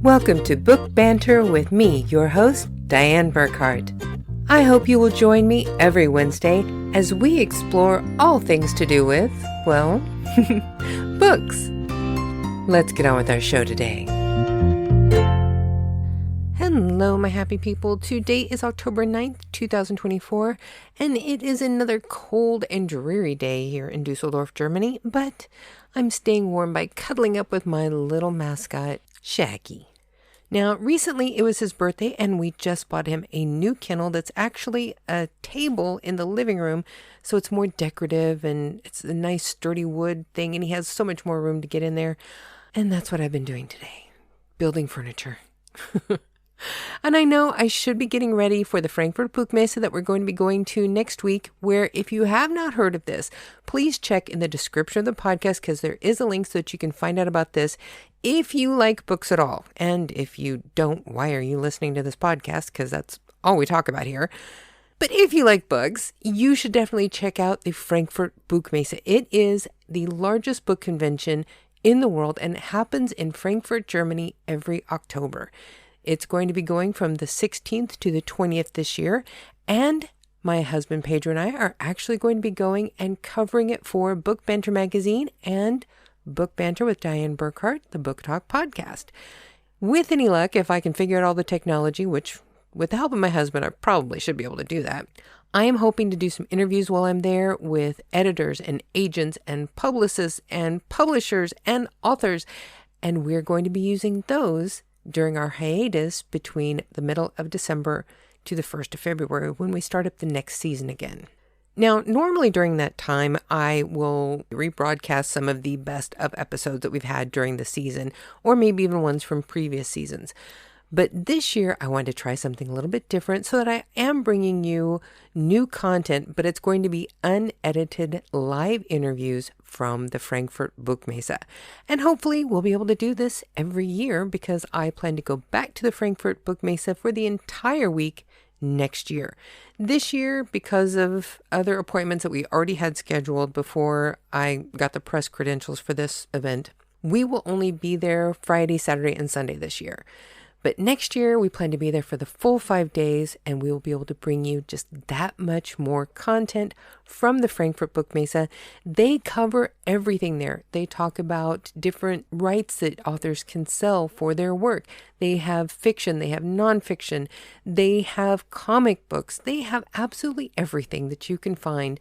Welcome to Book Banter with me, your host, Dianne Burkhart. I hope you will join me every Wednesday as we explore all things to do with, well, books. Let's get on with our show today. Hello, my happy people. Today is October 9th, 2024, and it is another cold and dreary day here in Dusseldorf, Germany, but I'm staying warm by cuddling up with my little mascot, Shaggy. Now, recently it was his birthday, and we just bought him a new kennel that's actually a table in the living room, so it's more decorative, and it's a nice sturdy wood thing, and he has so much more room to get in there, and that's what I've been doing today, building furniture. And I know I should be getting ready for the Frankfurt Buchmesse that we're going to be going to next week, where if you have not heard of this, please check in the description of the podcast because there is a link so that you can find out about this if you like books at all. And if you don't, why are you listening to this podcast? Because that's all we talk about here. But if you like books, you should definitely check out the Frankfurt Buchmesse. It is the largest book convention in the world, and it happens in Frankfurt, Germany every October. It's going to be going from the 16th to the 20th this year, and my husband Pedro and I are actually going to be going and covering it for Book Banter magazine and Book Banter with Dianne Burkhart, the Book Talk podcast. With any luck, if I can figure out all the technology, which with the help of my husband, I probably should be able to do that, I am hoping to do some interviews while I'm there with editors and agents and publicists and publishers and authors, and we're going to be using those during our hiatus between the middle of December to the 1st of February when we start up the next season again. Now, normally during that time, I will rebroadcast some of the best of episodes that we've had during the season, or maybe even ones from previous seasons. But this year, I wanted to try something a little bit different so that I am bringing you new content, but it's going to be unedited live interviews from the Frankfurt Buchmesse. And hopefully we'll be able to do this every year because I plan to go back to the Frankfurt Buchmesse for the entire week next year. This year, because of other appointments that we already had scheduled before I got the press credentials for this event, we will only be there Friday, Saturday, and Sunday this year. But next year, we plan to be there for the full 5 days, and we will be able to bring you just that much more content from the Frankfurt Buchmesse. They cover everything there. They talk about different rights that authors can sell for their work. They have fiction, they have nonfiction, they have comic books. They have absolutely everything that you can find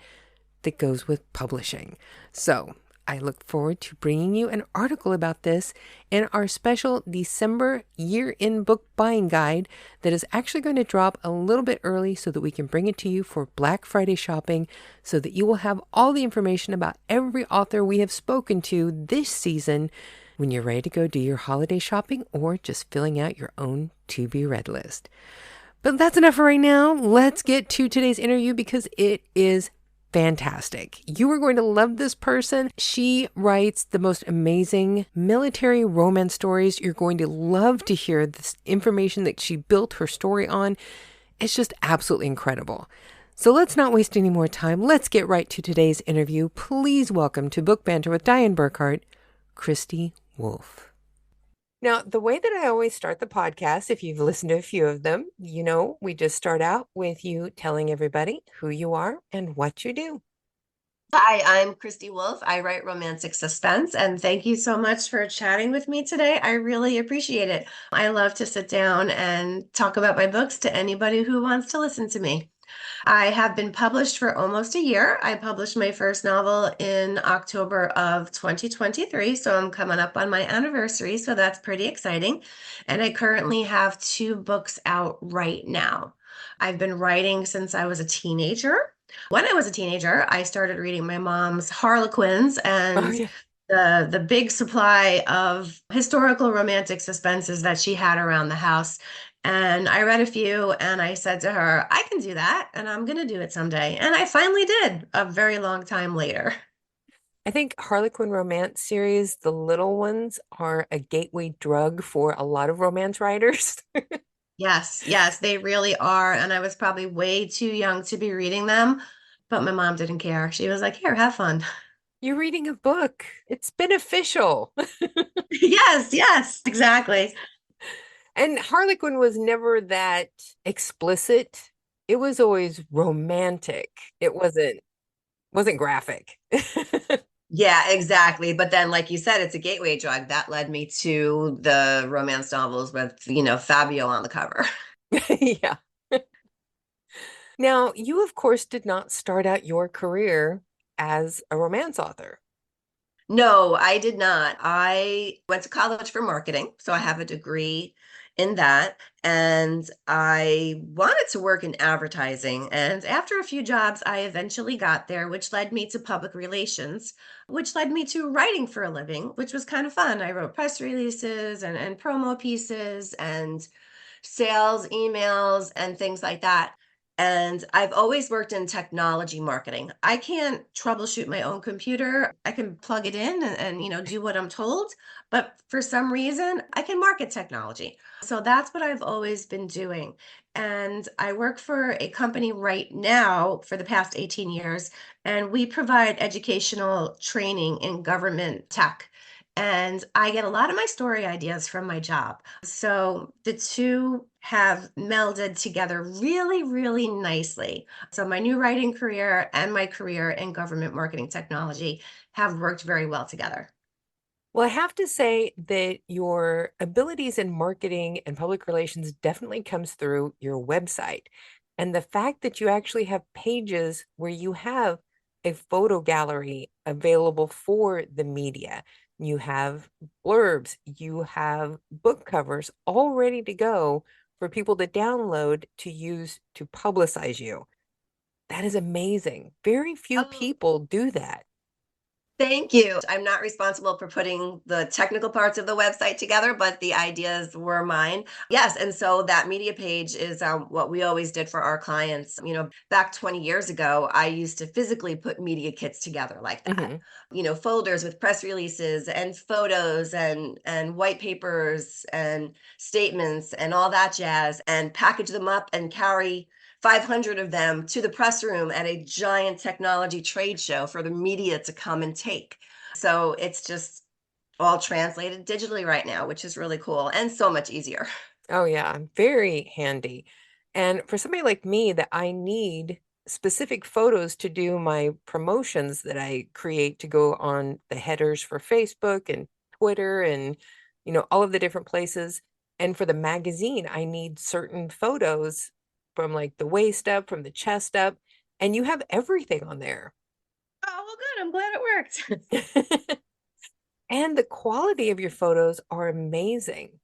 that goes with publishing. So I look forward to bringing you an article about this in our special December year-end book buying guide that is actually going to drop a little bit early so that we can bring it to you for Black Friday shopping so that you will have all the information about every author we have spoken to this season when you're ready to go do your holiday shopping or just filling out your own to-be-read list. But that's enough for right now. Let's get to today's interview because it is fantastic. You are going to love this person. She writes the most amazing military romance stories. You're going to love to hear this information that she built her story on. It's just absolutely incredible. So let's not waste any more time. Let's get right to today's interview. Please welcome to Book Banter with Dianne Burkhart, Kristie Wolf. Now, the way that I always start the podcast, if you've listened to a few of them, you know, we just start out with you telling everybody who you are and what you do. Hi, I'm Kristie Wolf. I write romantic suspense, and thank you so much for chatting with me today. I really appreciate it. I love to sit down and talk about my books to anybody who wants to listen to me. I have been published for almost a year. I published my first novel in October of 2023, so I'm coming up on my anniversary, so that's pretty exciting. And I currently have 2 books out right now. I've been writing since I was a teenager. When I was a teenager, I started reading my mom's Harlequins and the big supply of historical romantic suspenses that she had around the house. And I read a few and I said to her, I can do that and I'm going to do it someday. And I finally did a very long time later. I think Harlequin Romance series, the little ones, are a gateway drug for a lot of romance writers. Yes, they really are. And I was probably way too young to be reading them, but my mom didn't care. She was like, here, have fun. You're reading a book. It's beneficial. Yeah, yes, exactly. And Harlequin was never that explicit. It was always romantic. It wasn't graphic. Yeah, exactly. But then, like you said, it's a gateway drug that led me to the romance novels with, Fabio on the cover. Yeah. Now, you of course did not start out your career as a romance author. No, I did not. I went to college for marketing, so I have a degree in that. And I wanted to work in advertising. And after a few jobs, I eventually got there, which led me to public relations, which led me to writing for a living, which was kind of fun. I wrote press releases and promo pieces and sales emails and things like that. And I've always worked in technology marketing. I can't troubleshoot my own computer. I can plug it in and do what I'm told, but for some reason, I can market technology. So that's what I've always been doing. And I work for a company right now for the past 18 years, and we provide educational training in government tech. And I get a lot of my story ideas from my job. So the two have melded together really, really nicely. So my new writing career and my career in government marketing technology have worked very well together. Well, I have to say that your abilities in marketing and public relations definitely comes through your website. And the fact that you actually have pages where you have a photo gallery available for the media, you have blurbs, you have book covers all ready to go for people to download to use to publicize you. That is amazing. Very few Oh, people do that. thank you. I'm not responsible for putting the technical parts of the website together, but the ideas were mine. Yes, and so that media page is what we always did for our clients. Back 20 years ago, I used to physically put media kits together like that. Hmm. Folders with press releases and photos and white papers and statements and all that jazz, and package them up and carry 500 of them to the press room at a giant technology trade show for the media to come and take. So it's just all translated digitally right now, which is really cool and so much easier. Oh yeah, very handy. And for somebody like me that I need specific photos to do my promotions that I create to go on the headers for Facebook and Twitter and all of the different places. And for the magazine, I need certain photos from like the waist up, from the chest up, and you have everything on there. Oh, well, good. I'm glad it worked. And the quality of your photos are amazing.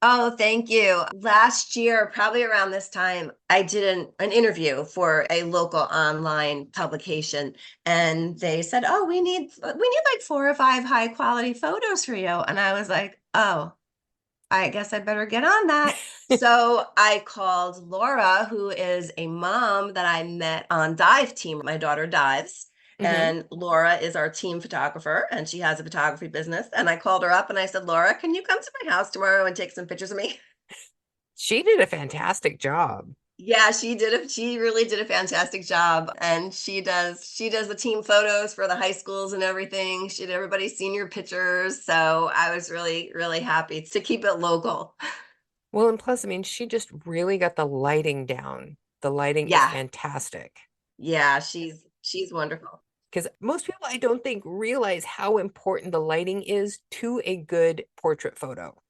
Oh, thank you. Last year, probably around this time, I did an interview for a local online publication, and they said, "Oh, we need like 4 or 5 high quality photos for you." And I was like, "Oh, I guess I better get on that." So I called Laura, who is a mom that I met on dive team. My daughter dives, Hmm. and Laura is our team photographer, and she has a photography business. And I called her up and I said, "Laura, can you come to my house tomorrow and take some pictures of me?" She did a fantastic job. Yeah, she really did a fantastic job. And she does the team photos for the high schools and everything. She did everybody's senior pictures. So I was really, really happy to keep it local. Well, and plus, I mean, she just really got the lighting down. The lighting is Yeah. fantastic. Yeah, she's wonderful. Because most people, I don't think, realize how important the lighting is to a good portrait photo.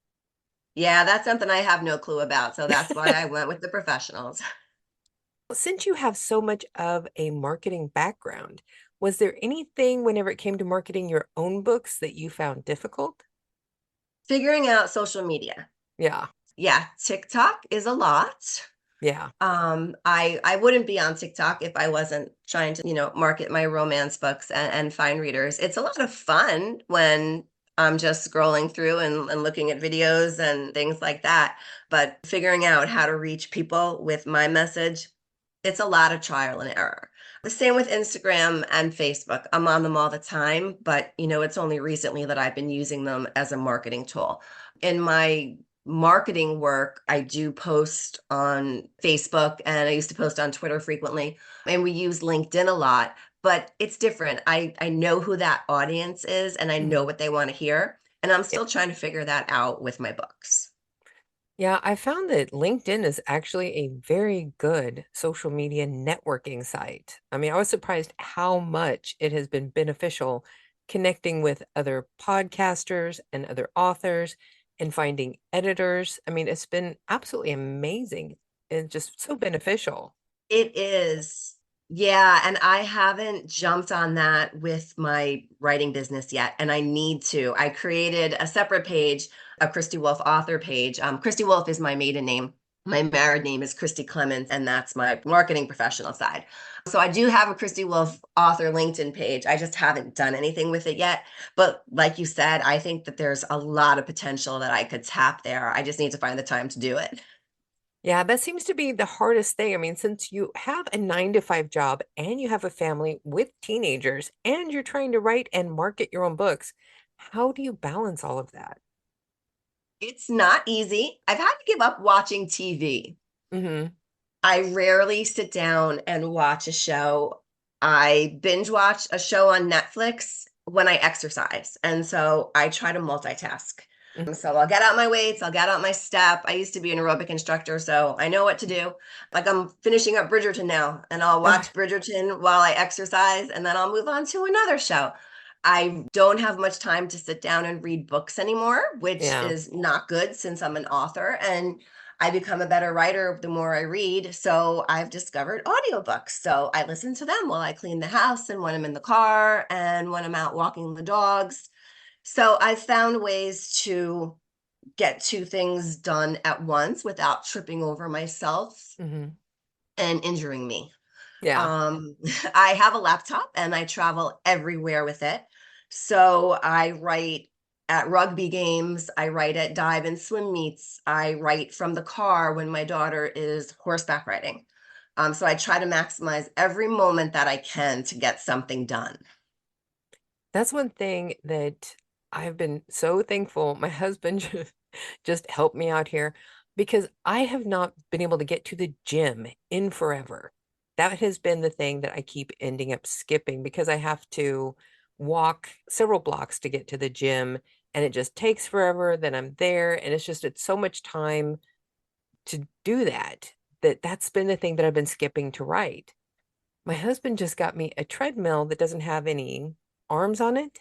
Yeah, that's something I have no clue about, so that's why I went with the professionals. Since you have so much of a marketing background, was there anything whenever it came to marketing your own books that you found difficult? Figuring out social media. Yeah, Yeah, TikTok is a lot. yeah. I wouldn't be on TikTok if I wasn't trying to, market my romance books and find readers. It's a lot of fun when I'm just scrolling through and looking at videos and things like that. But figuring out how to reach people with my message, it's a lot of trial and error. The same with Instagram and Facebook. I'm on them all the time, but it's only recently that I've been using them as a marketing tool. In my marketing work, I do post on Facebook and I used to post on Twitter frequently. And we use LinkedIn a lot, but it's different. I know who that audience is and I Mhm. know what they want to hear. And I'm Yeah. still trying to figure that out with my books. Yeah, I found that LinkedIn is actually a very good social media networking site. I mean, I was surprised how much it has been beneficial connecting with other podcasters and other authors and finding editors. I mean, it's been absolutely amazing and just so beneficial. It is. Yeah, and I haven't jumped on that with my writing business yet, and I need to. I created a separate page, a Kristie Wolf author page. Kristie Wolf is my maiden name. My married name is Kristie Clemens, and that's my marketing professional side. So I do have a Kristie Wolf author LinkedIn page. I just haven't done anything with it yet. But like you said, I think that there's a lot of potential that I could tap there. I just need to find the time to do it. Yeah, that seems to be the hardest thing. I mean, since you have a 9 to 5 job and you have a family with teenagers and you're trying to write and market your own books, how do you balance all of that? It's not easy. I've had to give up watching TV. Hmm. I rarely sit down and watch a show. I binge watch a show on Netflix when I exercise. And so I try to multitask. So I'll get out my weights, I'll get out my step. I used to be an aerobic instructor, so I know what to do. Like I'm finishing up Bridgerton now, and I'll Oh, watch Bridgerton while I exercise, and then I'll move on to another show. I don't have much time to sit down and read books anymore, which yeah. is not good since I'm an author. And I become a better writer the more I read. So I've discovered audiobooks. So I listen to them while I clean the house and when I'm in the car and when I'm out walking the dogs. So I've found ways to get two things done at once without tripping over myself Hmm. and injuring me. Yeah. Um, I have a laptop and I travel everywhere with it. So I write at rugby games, I write at dive and swim meets, I write from the car when my daughter is horseback riding. So I try to maximize every moment that I can to get something done. That's one thing that I've been so thankful. My husband just helped me out here because I have not been able to get to the gym in forever. That has been the thing that I keep ending up skipping because I have to walk several blocks to get to the gym and it just takes forever. Then I'm there and it's so much time to do that that's been the thing that I've been skipping to write. My husband just got me a treadmill that doesn't have any arms on it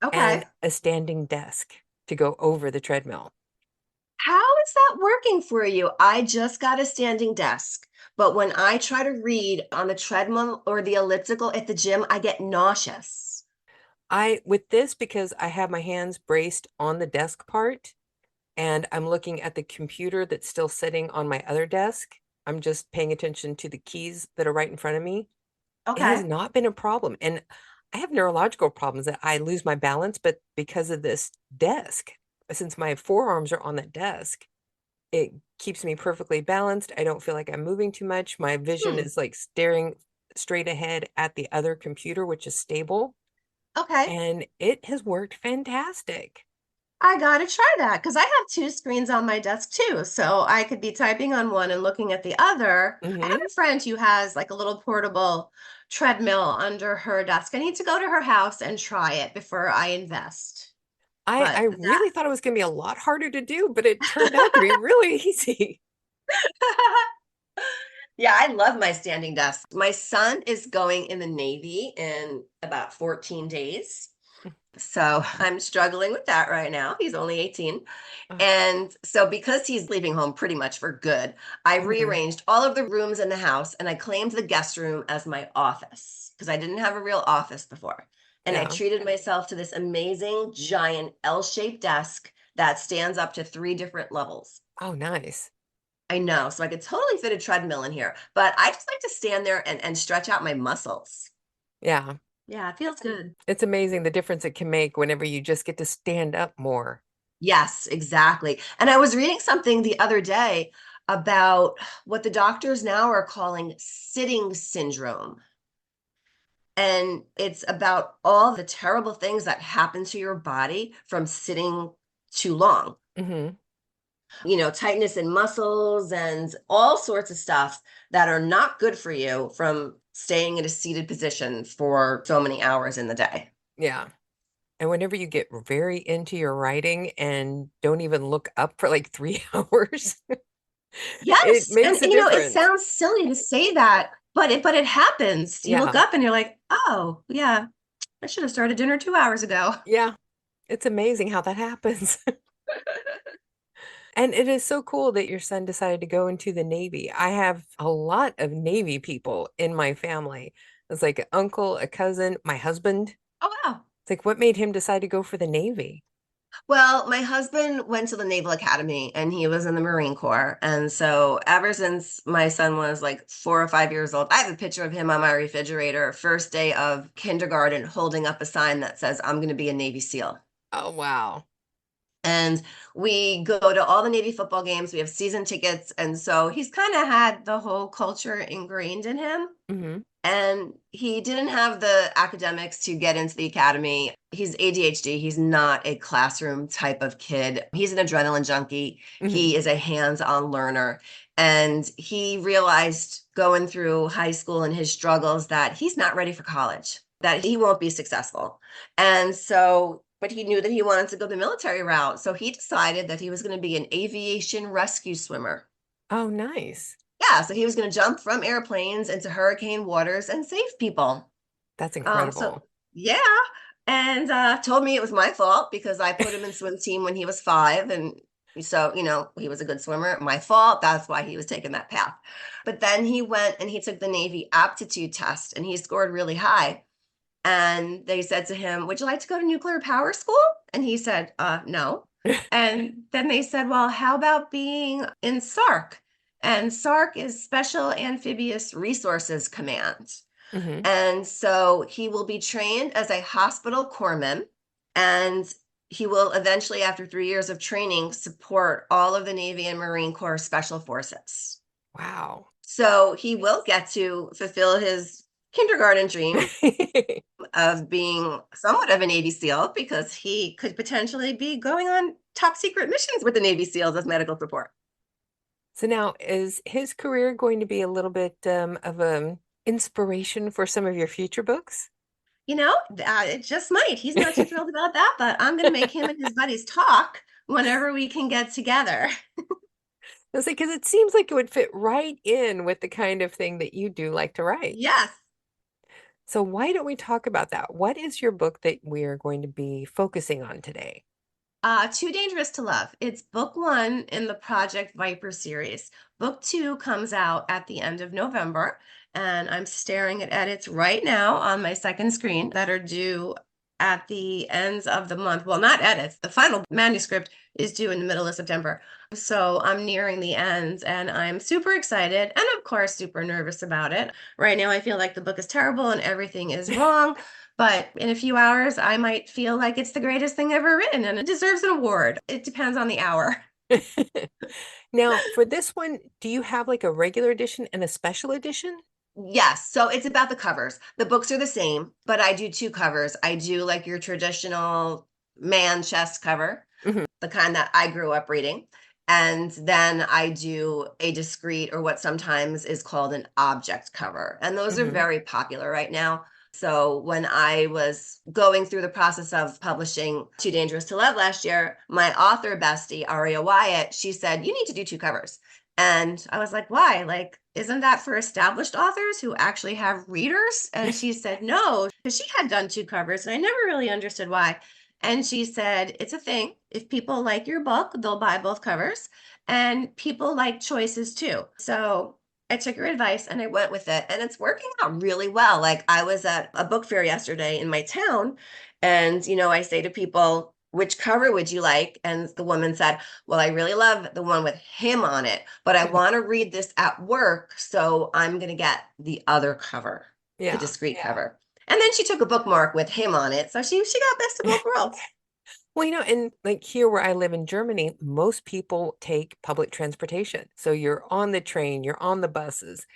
Okay. and a standing desk to go over the treadmill. How is that working for you? I just got a standing desk, but when I try to read on the treadmill or the elliptical at the gym, I get nauseous. With this, because I have my hands braced on the desk part and I'm looking at the computer that's still sitting on my other desk, I'm just paying attention to the keys that are right in front of me. It has Okay. not been a problem. And I have neurological problems that I lose my balance, but because of this desk, since my forearms are on that desk, it keeps me perfectly balanced. I don't feel like I'm moving too much. My vision Hmm. is like staring straight ahead at the other computer, which is stable, Okay. and it has worked fantastic. I gotta try that because I have two screens on my desk too. So I could be typing on one and looking at the other. I have Hmm. a friend who has like a little portable treadmill under her desk. I need to go to her house and try it before I invest. I But really thought it was going to be a lot harder to do, but it turned out to be really easy. that Yeah, I love my standing desk. My son is going in the Navy in about 14 days. So I'm struggling with that right now. He's only 18. Oh, And so, because he's leaving home pretty much for good, I mhm. rearranged all of the rooms in the house and I claimed the guest room as my office because I didn't have a real office before. And I Yeah. treated myself to this amazing, giant L shaped desk that stands up to three different levels. Oh, nice. I know. So I could totally fit a treadmill in here, but I just like to stand there and stretch out my muscles. Yeah. Yeah, it feels good. It's amazing the difference it can make whenever you just get to stand up more. Yes, exactly. And I was reading something the other day about what the doctors now are calling sitting syndrome. And it's about all the terrible things that happen to your body from sitting too long. Hmm. Tightness in muscles and all sorts of stuff that are not good for you from staying in a seated position for so many hours in the day. Yeah. And whenever you get very into your writing and don't even look up for like 3 hours, it Yes. makes And a it difference. sounds silly to say that, but it happens. You look Yeah. up and you're like, oh, yeah, I should have started dinner 2 hours ago. Yeah. It's amazing how that happens. And it is so cool that your son decided to go into the Navy. I have a lot of Navy people in my family. It's like an uncle, a cousin, my husband. Oh, wow. It's like, what made him decide to go for the Navy? Well, my husband went to the Naval Academy and he was in the Marine Corps. And so ever since my son was like 4 or 5 years old, I have a picture of him on my refrigerator, first day of kindergarten, holding up a sign that says, I'm going to be a Navy SEAL. Oh, wow. And we go to all the Navy football games. We have season tickets. And so he's kind of had the whole culture ingrained in him. Hmm. And he didn't have the academics to get into the academy. He's ADHD. He's not a classroom type of kid. He's an adrenaline junkie. Hmm. He is a hands-on learner. And he realized going through high school and his struggles that he's not ready for college, that he won't be successful. And so, but he knew that he wanted to go the military route. So he decided that he was going to be an aviation rescue swimmer. Oh, nice. Yeah, so he was going to jump from airplanes into hurricane waters and save people. That's So incredible. yeah, and told me it was my fault because I put him in swim team when he was 5, and so he was a good swimmer. My fault. That's why he was taking that path. But then he went and he took the Navy aptitude test, and he scored really high. And they said to him, "Would you like to go to nuclear power school?" And he said, "No." And then they said, "Well, how about being in SARC?" And SARC is Special Amphibious Resources Command. Hmm. And so he will be trained as a hospital corpsman, and he will eventually, after 3 years of training, support all of the Navy and Marine Corps Special Forces. Wow. So he will get to fulfill his kindergarten dream of being somewhat of a Navy SEAL because he could potentially be going on top secret missions with the Navy SEALs as medical support. So now, is his career going to be a little bit of an inspiration for some of your future books? It just might. He's not too thrilled about that, but I'm going to make him and his buddies talk whenever we can get together. I was like, because it seems like it would fit right in with the kind of thing that you do like to write. Yes. So why don't we talk about that? What is your book that we are going to be focusing on today? Too Dangerous to Love. It's book 1 in the Project VIPER series. Book 2 comes out at the end of November, and I'm staring at edits right now on my second screen that are due at the ends of the month. Well, not edits. The final manuscript is due in the middle of September. So I'm nearing the end and I'm super excited and, of course, super nervous about it. Right now, I feel like the book is terrible and everything is wrong. But in a few hours, I might feel like it's the greatest thing ever written and it deserves an award. It depends on the hour. Now, for this one, do you have like a regular edition and a special edition? Yes, so it's about the covers. The books are the same, but I do 2 covers. I do like your traditional man chest cover, Hmm. the kind that I grew up reading. And then I do a discrete, or what sometimes is called an object cover. And those are Hmm. very popular right now. So when I was going through the process of publishing Too Dangerous to Love last year, my author bestie, Aria Wyatt, she said, "You need to do 2 covers." And I was like, "Why? Like, isn't that for established authors who actually have readers?" And she said, "No," because she had done 2 covers and I never really understood why. And she said, "It's a thing. If people like your book, they'll buy both covers. And people like choices too." So I took her advice and I went with it. And it's working out really well. Like, I was at a book fair yesterday in my town. And, I say to people, "Which cover would you like?" And the woman said, "Well, I really love the one with him on it, but I want to read this at work. So I'm going to get the other cover, the Yeah. discrete cover." And then she took a bookmark with him on it. So she got best of both worlds. Well, and like here where I live in Germany, most people take public transportation. So you're on the train, you're on the buses.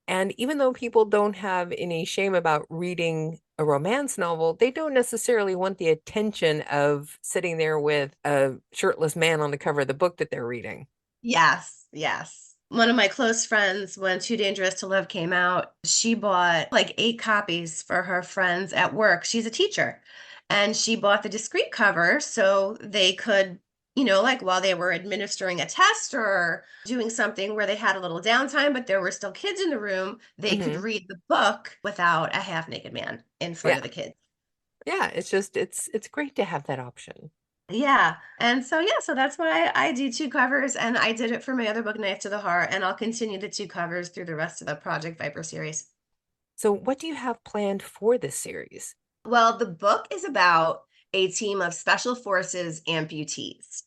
And even though people don't have any shame about reading a romance novel, they don't necessarily want the attention of sitting there with a shirtless man on the cover of the book that they're reading. Yes, yes. One of my close friends, when Too Dangerous to Love came out, she bought like 8 copies for her friends at work. She's a teacher. And she bought the discrete cover so they could, like while they were administering a test or doing something where they had a little downtime, but there were still kids in the room, they could Hmm. read the book without a half naked man in front Yeah. of the kids. Yeah. It's great to have that option. Yeah. And so, yeah, so that's why I do two covers, and I did it for my other book, Knife to the Heart, and I'll continue the two covers through the rest of the Project Viper series. So what do you have planned for this series? Well, the book is about a team of special forces amputees,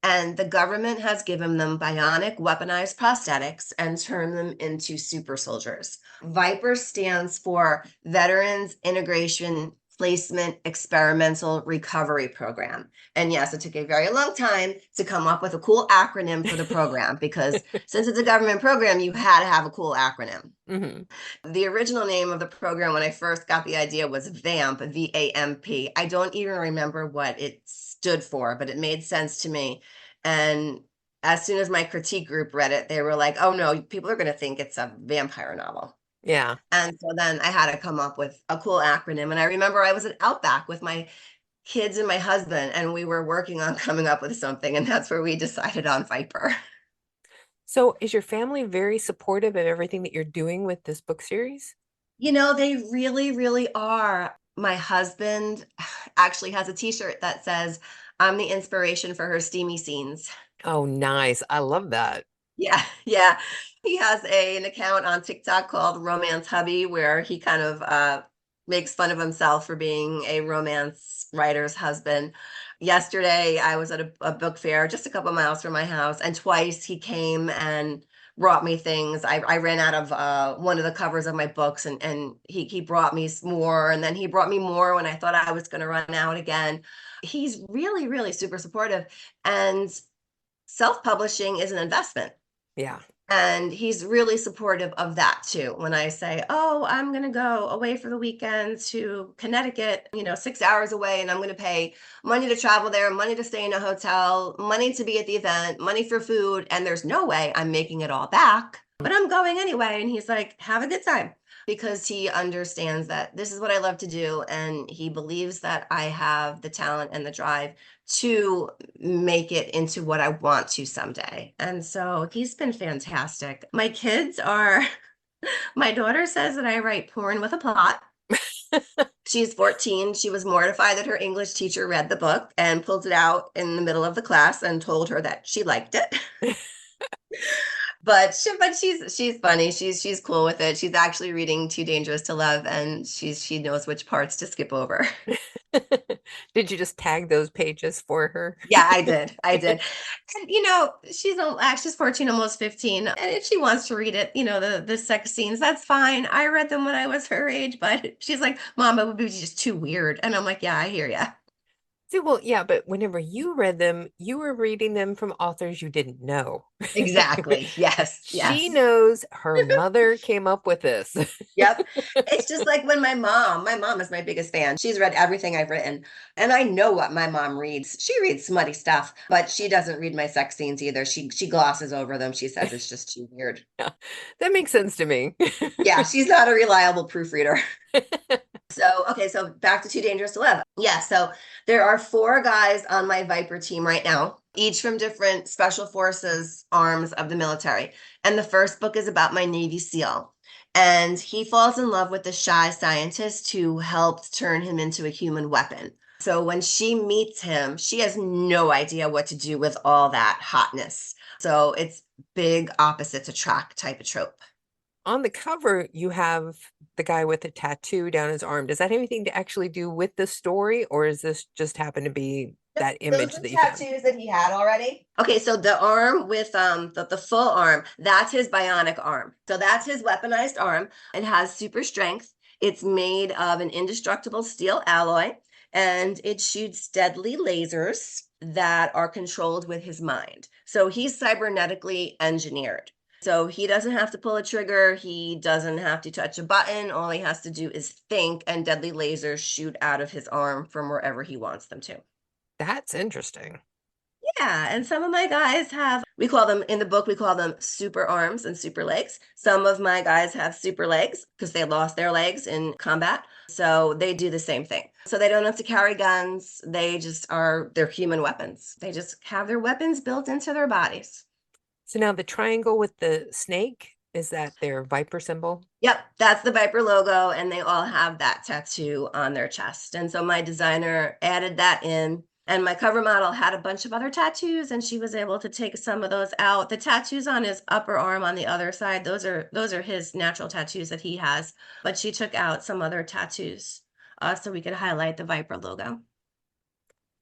and the government has given them bionic weaponized prosthetics and turned them into super soldiers. VIPER stands for Veterans Integration Placement Experimental Recovery Program. And yes, it took a very long time to come up with a cool acronym for the program because since it's a government program, you had to have a cool acronym. Hmm. The original name of the program when I first got the idea was VAMP, VAMP. I don't even remember what it stood for, but it made sense to me. And as soon as my critique group read it, they were like, oh no, people are going to think it's a vampire novel. Yeah. And so then I had to come up with a cool acronym. And I remember I was at Outback with my kids and my husband, and we were working on coming up with something. And that's where we decided on Viper. So is your family very supportive of everything that you're doing with this book series? They really, really are. My husband actually has a t-shirt that says, I'm the inspiration for her steamy scenes. Oh, nice. I love that. Yeah, yeah. He has an account on TikTok called Romance Hubby where he kind of makes fun of himself for being a romance writer's husband. Yesterday, I was at a book fair just a couple miles from my house, and twice he came and brought me things. I ran out of one of the covers of my books, and he brought me more, and then he brought me more when I thought I was going to run out again. He's really, really super supportive, and self-publishing is an investment. Yeah. And he's really supportive of that too. When I say, oh, I'm going to go away for the weekend to Connecticut, 6 hours away, and I'm going to pay money to travel there, money to stay in a hotel, money to be at the event, money for food. And there's no way I'm making it all back, but I'm going anyway. And he's like, have a good time, because he understands that this is what I love to do. And he believes that I have the talent and the drive to make it into what I want to someday. And so he's been fantastic. My kids are, my daughter says that I write porn with a plot. She's 14. She was mortified that her English teacher read the book and pulled it out in the middle of the class and told her that she liked it. But she's funny. She's cool with it. She's actually reading Too Dangerous to Love, and she knows which parts to skip over. Did you just tag those pages for her? Yeah, I did. I did. And she's 14, almost 15. And if she wants to read it, the sex scenes, that's fine. I read them when I was her age, but she's like, Mom, it would be just too weird. And I'm like, yeah, I hear ya. See, well, yeah, but whenever you read them, you were reading them from authors you didn't know. Exactly. Yes, She yes. knows her mother came up with this. Yep. It's just like when my mom is my biggest fan. She's read everything I've written. And I know what my mom reads. She reads smutty stuff, but she doesn't read my sex scenes either. She glosses over them. She says it's just too weird. Yeah, that makes sense to me. Yeah, she's not a reliable proofreader. So, okay, so back to Too Dangerous to Live. Yeah, so there are four guys on my Viper team right now, each from different special forces arms of the military. And the first book is about my Navy SEAL. And he falls in love with the shy scientist who helped turn him into a human weapon. So when she meets him, she has no idea what to do with all that hotness. So it's big opposites attract type of trope. On the cover, you have the guy with a tattoo down his arm. Does that have anything to actually do with the story, or is this just happen to be that Those image are that you found? tattoos that he had already. Okay, so the arm with the full arm, that's his bionic arm. So that's his weaponized arm. It has super strength. It's made of an indestructible steel alloy, and it shoots deadly lasers that are controlled with his mind. So he's cybernetically engineered. So he doesn't have to pull a trigger. He doesn't have to touch a button. All he has to do is think, and deadly lasers shoot out of his arm from wherever he wants them to. That's interesting. Yeah, and some of my guys have We call them in the book, we call them super arms and super legs. Some of my guys have super legs because they lost their legs in combat. So they do the same thing. So they don't have to carry guns. They're human weapons. They just have their weapons built into their bodies. So now the triangle with the snake, is that their Viper symbol? Yep, that's the Viper logo, and they all have that tattoo on their chest. And so my designer added that in, and my cover model had a bunch of other tattoos, and she was able to take some of those out. The tattoos on his upper arm on the other side, those are his natural tattoos that he has, but she took out some other tattoos so we could highlight the Viper logo.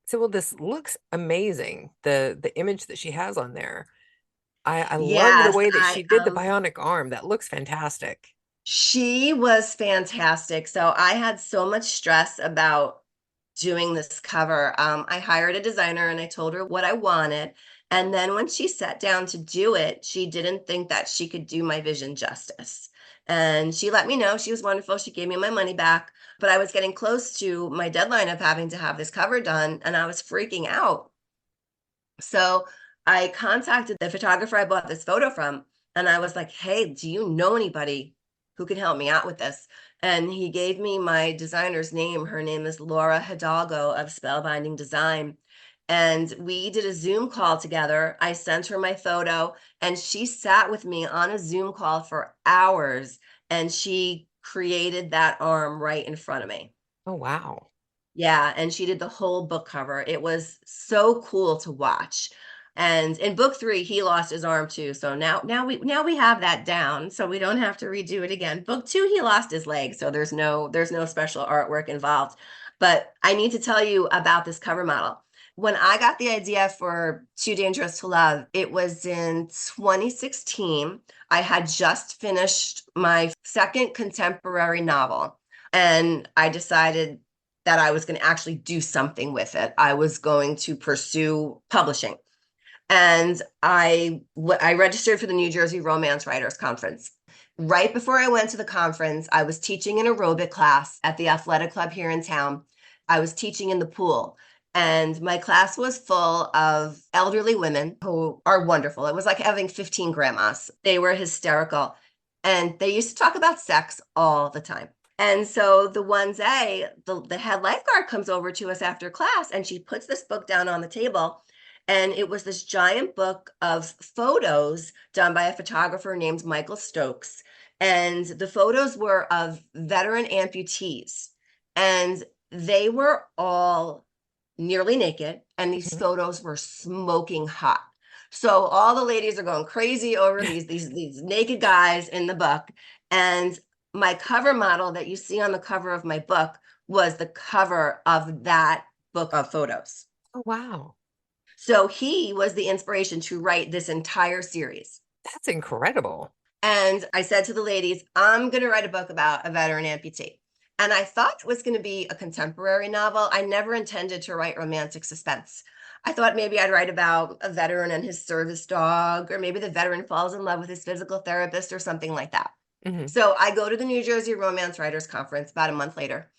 So, well, this looks amazing. The image that she has on there. I love the Yes, way that I she did the bionic arm. That looks fantastic. she was fantastic. So I had so much stress about doing this cover. I hired a designer and I told her what I wanted. And then when she sat down to do it, she didn't think that she could do my vision justice. And she let me know. She was wonderful. She gave me my money back. But I was getting close to my deadline of having to have this cover done, and I was freaking out. So I contacted the photographer I bought this photo from, and I was like, hey, do you know anybody who can help me out with this? And he gave me my designer's name. Her name is Laura Hidalgo of Spellbinding Design. And we did a Zoom call together. I sent her my photo, and she sat with me on a Zoom call for hours, and she created that arm right in front of me. Oh, wow. Yeah, and she did the whole book cover. It was so cool to watch. And in book 3, he lost his arm too. So now we have that down, so we don't have to redo it again. Book 2, he lost his leg, so there's no special artwork involved. But I need to tell you about this cover model. When I got the idea for Too Dangerous to Love, it was in 2016. I had just finished my second contemporary novel, and I decided that I was going to actually do something with it. I was going to pursue publishing. And I registered for the New Jersey Romance Writers Conference. Right before I went to the conference, I was teaching an aerobic class at the athletic club here in town. I was teaching in the pool, and my class was full of elderly women who are wonderful. It was like having 15 grandmas. They were hysterical, and they used to talk about sex all the time. And so the one day, the head lifeguard comes over to us after class, and she puts this book down on the table. And it was this giant book of photos done by a photographer named Michael Stokes. And the photos were of veteran amputees. And they were all nearly naked, and these Mhm. photos were smoking hot. So all the ladies are going crazy over these naked guys in the book. And my cover model that you see on the cover of my book was the cover of that book of photos. Oh, wow. So he was the inspiration to write this entire series. That's incredible. And I said to the ladies, I'm going to write a book about a veteran amputee. And I thought it was going to be a contemporary novel. I never intended to write romantic suspense. I thought maybe I'd write about a veteran and his service dog, or maybe the veteran falls in love with his physical therapist or something like that. Hmm. So I go to the New Jersey Romance Writers Conference about a month later,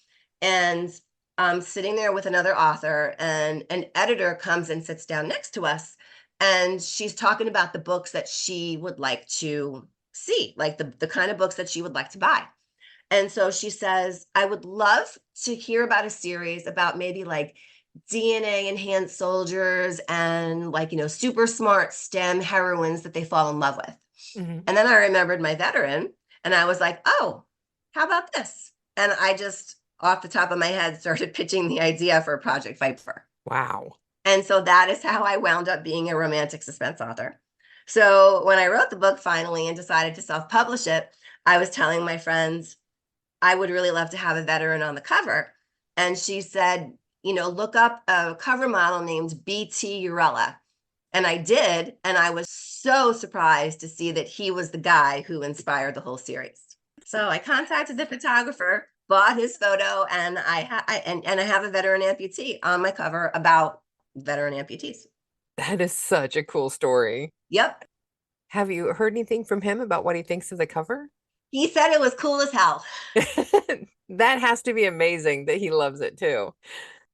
and I'm sitting there with another author, and an editor comes and sits down next to us, and she's talking about the books that she would like to see, like the kind of books that she would like to buy. And so she says, I would love to hear about a series about maybe like DNA enhanced soldiers and like, super smart STEM heroines that they fall in love with. Hmm. And then I remembered my veteran, and I was like, oh, how about this? And I just, off the top of my head, started pitching the idea for Project VIPER. Wow. And so that is how I wound up being a romantic suspense author. So when I wrote the book finally and decided to self-publish it, I was telling my friends, I would really love to have a veteran on the cover. And she said, look up a cover model named BT Urella. And I did. And I was so surprised to see that he was the guy who inspired the whole series. So I contacted the photographer, bought his photo, and I have a veteran amputee on my cover about veteran amputees. That is such a cool story. Yep. Have you heard anything from him about what he thinks of the cover? He said it was cool as hell. That has to be amazing that he loves it too.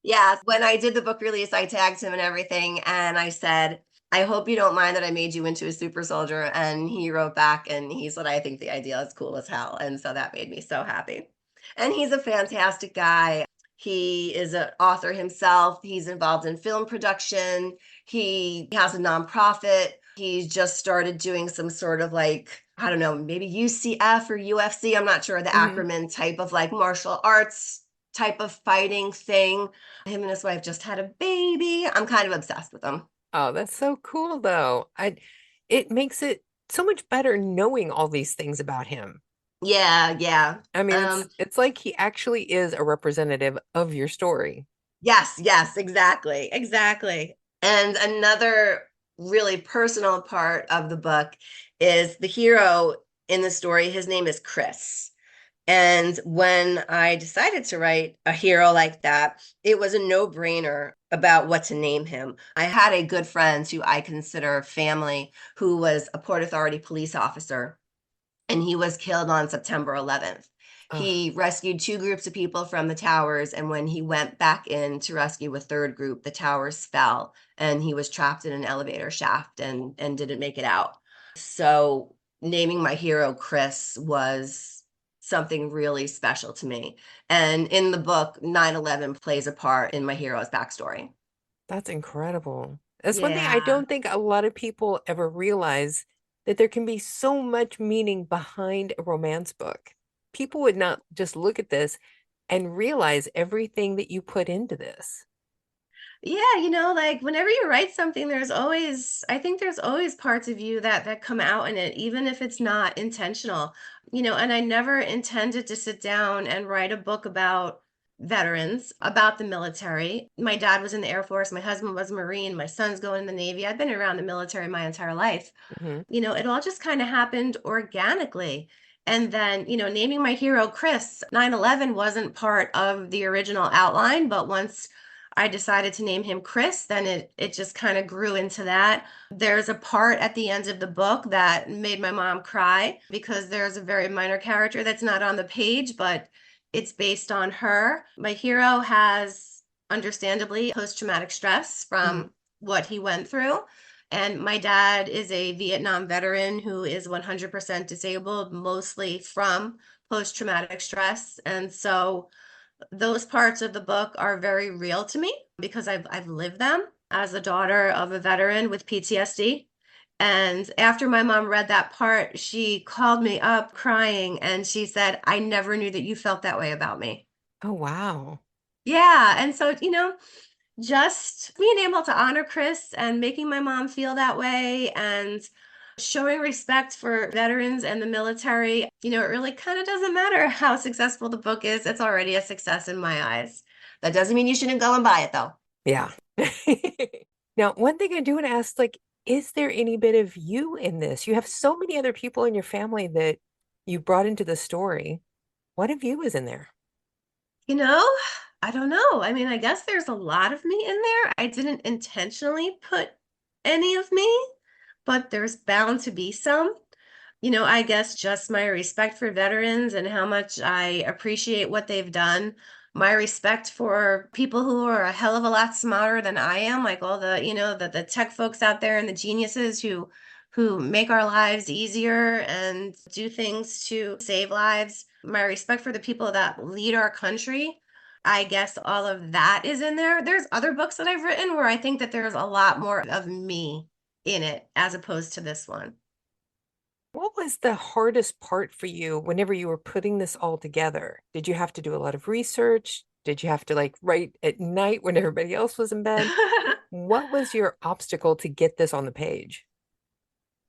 Yeah. When I did the book release, I tagged him and everything. And I said, I hope you don't mind that I made you into a super soldier. And he wrote back and he said, I think the idea is cool as hell. And so that made me so happy. And he's a fantastic guy. He is an author himself. He's involved in film production. He has a nonprofit. He's just started doing some sort of like, I don't know, maybe UCF or UFC. I'm not sure the Hmm. acronym type of like martial arts type of fighting thing. Him and his wife just had a baby. I'm kind of obsessed with him. Oh, that's so cool though. It makes it so much better knowing all these things about him. Yeah, yeah. I mean, Um, it's like he actually is a representative of your story. yes, yes, exactly, exactly. And another really personal part of the book is the hero in the story. His name is Chris. And when I decided to write a hero like that, it was a no-brainer about what to name him. I had a good friend who I consider family who was a Port Authority police officer, and he was killed on September 11th. Oh, He rescued two groups of people from the towers, and when he went back in to rescue a third group, the towers fell, and he was trapped in an elevator shaft and didn't make it out. So naming my hero Chris was something really special to me. And in the book, 9/11 plays a part in my hero's backstory. that's incredible. That's one thing I Yeah. don't think a lot of people ever realize that there can be so much meaning behind a romance book. People would not just look at this and realize everything that you put into this. Yeah, like whenever you write something, I think there's always parts of you that come out in it, even if it's not intentional. And I never intended to sit down and write a book about veterans, about the military. My dad was in the Air Force, my husband was a Marine, my son's going in the Navy. I've been around the military my entire life. Hmm. It all just kind of happened organically. And then, naming my hero Chris, 9/11 wasn't part of the original outline, but once I decided to name him Chris, then it just kind of grew into that. There's a part at the end of the book that made my mom cry because there's a very minor character that's not on the page, but it's based on her. My hero has understandably post-traumatic stress Hmm. from what he went through. And my dad is a Vietnam veteran who is 100% disabled, mostly from post traumatic stress. And so those parts of the book are very real to me because I've lived them as a daughter of a veteran with PTSD. And after my mom read that part, she called me up crying and she said, I never knew that you felt that way about me. Oh, wow. Yeah. And so, just being able to honor Chris and making my mom feel that way and showing respect for veterans and the military, it really kind of doesn't matter how successful the book is. It's already a success in my eyes. That doesn't mean you shouldn't go and buy it though. Yeah. Now, one thing I do want to ask, like, is there any bit of you in this? You have so many other people in your family that you brought into the story. What of you is in there? You know, I don't know. I mean, I guess there's a lot of me in there. I didn't intentionally put any of me, but there's bound to be some. I guess just my respect for veterans and how much I appreciate what they've done. My respect for people who are a hell of a lot smarter than I am, like all the, the tech folks out there and the geniuses who make our lives easier and do things to save lives. My respect for the people that lead our country. I guess all of that is in there. There's other books that I've written where I think that there's a lot more of me in it as opposed to this one. What was the hardest part for you whenever you were putting this all together? Did you have to do a lot of research? Did you have to like write at night when everybody else was in bed? What was your obstacle to get this on the page?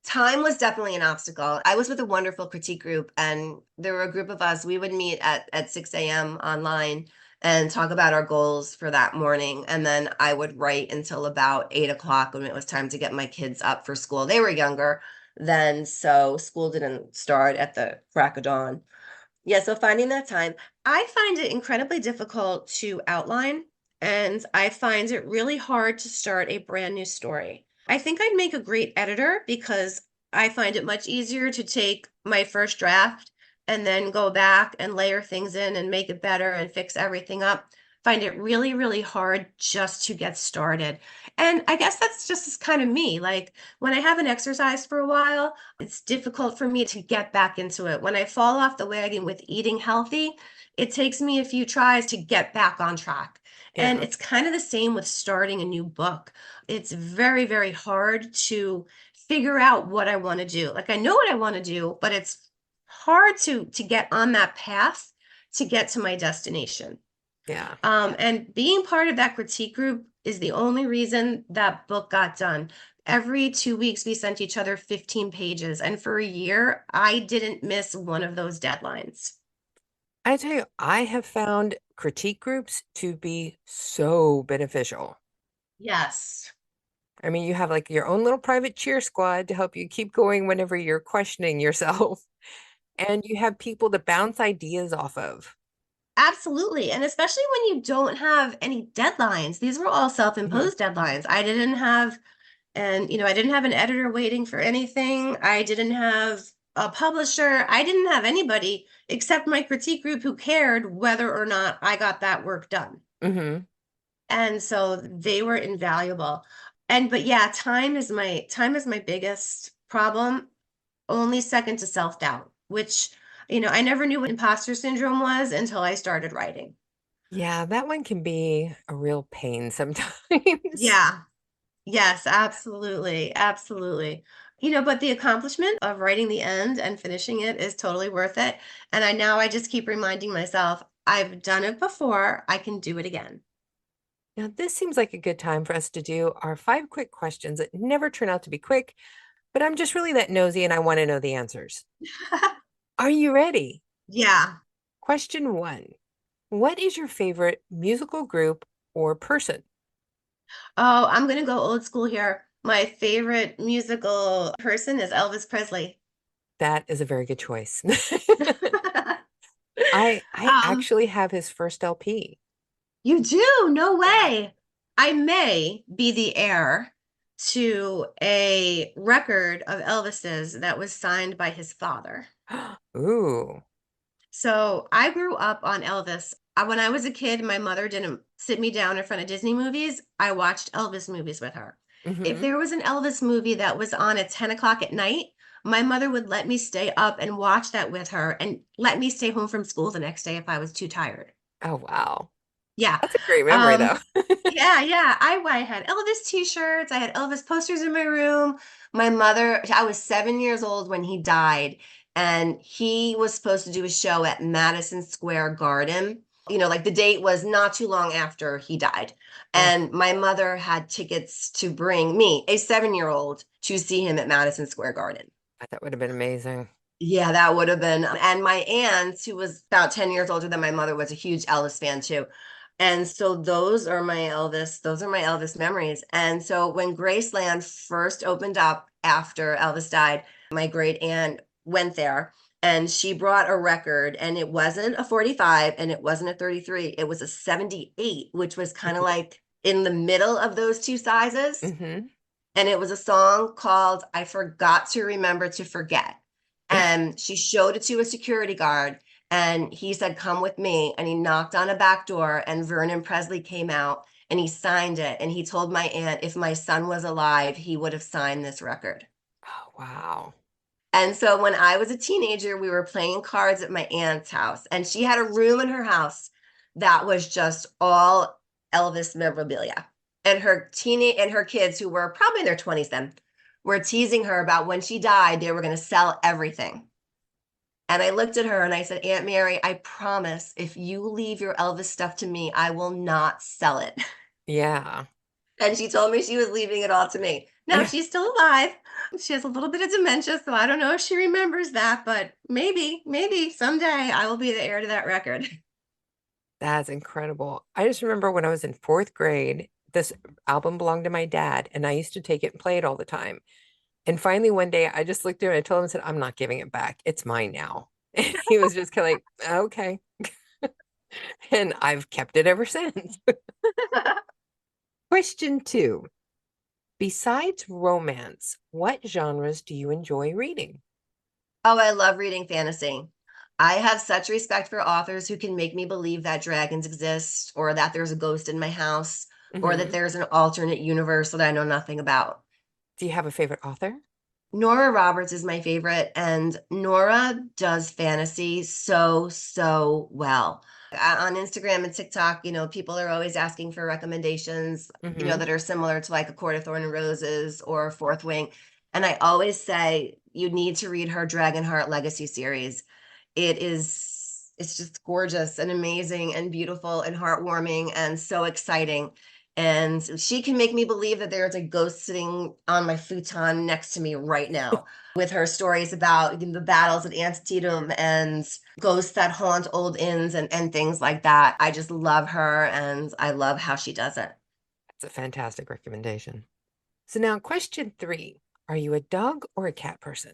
Time was definitely an obstacle. I was with a wonderful critique group, and there were a group of us. We would meet at 6 a.m. online and talk about our goals for that morning. And then I would write until about 8 o'clock when it was time to get my kids up for school. They were younger then, so school didn't start at the crack of dawn. Yeah, so finding that time, I find it incredibly difficult to outline, and I find it really hard to start a brand new story. I think I'd make a great editor because I find it much easier to take my first draft and then go back and layer things in and make it better and fix everything up. find it really, really hard just to get started. And I guess that's just kind of me. Like when I haven't exercised for a while, it's difficult for me to get back into it. When I fall off the wagon with eating healthy, it takes me a few tries to get back on track. And Yeah. it's kind of the same with starting a new book. It's very, very hard to figure out what I want to do. Like I know what I want to do, but it's hard to get on that path to get to my destination. Yeah. And being part of that critique group is the only reason that book got done. Every 2 weeks, we sent each other 15 pages. And for a year, I didn't miss one of those deadlines. I tell you, I have found critique groups to be so beneficial. Yes. I mean, you have like your own little private cheer squad to help you keep going whenever you're questioning yourself, and you have people to bounce ideas off of. Absolutely. And especially when you don't have any deadlines. These were all Mhm. self-imposed deadlines. I didn't have an editor waiting for anything. I didn't have a publisher. I didn't have anybody except my critique group who cared whether or not I got that work done. Mhm. And so they were invaluable. But yeah, time is my biggest problem, only second to self-doubt, which I never knew what imposter syndrome was until I started writing. Yeah, that one can be a real pain sometimes. Yeah. Yes, absolutely. Absolutely. But the accomplishment of writing the end and finishing it is totally worth it. And I just keep reminding myself, I've done it before, I can do it again. Now, this seems like a good time for us to do our 5 quick questions that never turn out to be quick, but I'm just really that nosy and I want to know the answers. Are you ready? Yeah. Question 1. What is your favorite musical group or person? Oh, I'm gonna go old school here. My favorite musical person is Elvis Presley. That is a very good choice. I Um, actually have his first LP. you do? No Yeah. way. I may be the heir to a record of Elvis's that was signed by his father. Ooh. So I grew up on Elvis. When I was a kid, my mother didn't sit me down in front of Disney movies. I watched Elvis movies with her. If Hmm. there was an Elvis movie that was on at 10 o'clock at night, my mother would let me stay up and watch that with her and let me stay home from school the next day if I was too tired. Oh, wow. Yeah. That's a great memory, Um, though. yeah. I had Elvis t-shirts. I had Elvis posters in my room. My mother, I was 7 years old when he died, and he was supposed to do a show at Madison Square Garden. Like the date was not too long after he died. Oh, And my mother had tickets to bring me, a 7-year-old, to see him at Madison Square Garden. that would have been amazing. Yeah, that would have been. And my aunt, who was about 10 years older than my mother, was a huge Elvis fan too. And so those are my Elvis memories. And so when Graceland first opened up after Elvis died, my great aunt went there and she brought a record, and it wasn't a 45 and it wasn't a 33. It was a 78, which was kind of Hmm. like in the middle of those two sizes. Hmm. And it was a song called I Forgot to Remember to Forget. And she showed it to a security guard, and he said, "Come with me." And he knocked on a back door, and Vernon Presley came out and he signed it. And he told my aunt if my son was alive, he would have signed this record. Oh, wow. And so when I was a teenager, we were playing cards at my aunt's house, and she had a room in her house that was just all Elvis memorabilia. And her kids, who were probably in their 20s then, were teasing her about when she died, they were going to sell everything. And I looked at her and I said, "Aunt Mary, I promise if you leave your Elvis stuff to me, I will not sell it." Yeah. And she told me she was leaving it all to me. Now she's still alive. She has a little bit of dementia, so I don't know if she remembers that, but maybe someday I will be the heir to that record. That's incredible. I just remember when I was in 4th grade, this album belonged to my dad, and I used to take it and play it all the time. And finally, one day, I just looked at him and I told him, I said, I'm not giving it back. It's mine now. And he was just kind of like, okay. And I've kept it ever since. Question 2. Besides romance, what genres do you enjoy reading? Oh, I love reading fantasy. I have such respect for authors who can make me believe that dragons exist, or that there's a ghost in my house, or that Hmm. there's an alternate universe that I know nothing about. Do you have a favorite author? Nora Roberts is my favorite, and Nora does fantasy so, so well. On Instagram and TikTok, people are always asking for recommendations, Hmm. that are similar to like A Court of Thorn and Roses or Fourth Wing. And I always say you need to read her Dragonheart Legacy series. It's just gorgeous and amazing and beautiful and heartwarming and so exciting. And she can make me believe that there's a ghost sitting on my futon next to me right now with her stories about the battles at Antietam and ghosts that haunt old inns and things like that. I just love her and I love how she does it. That's a fantastic recommendation. So now, question three. Are you a dog or a cat person?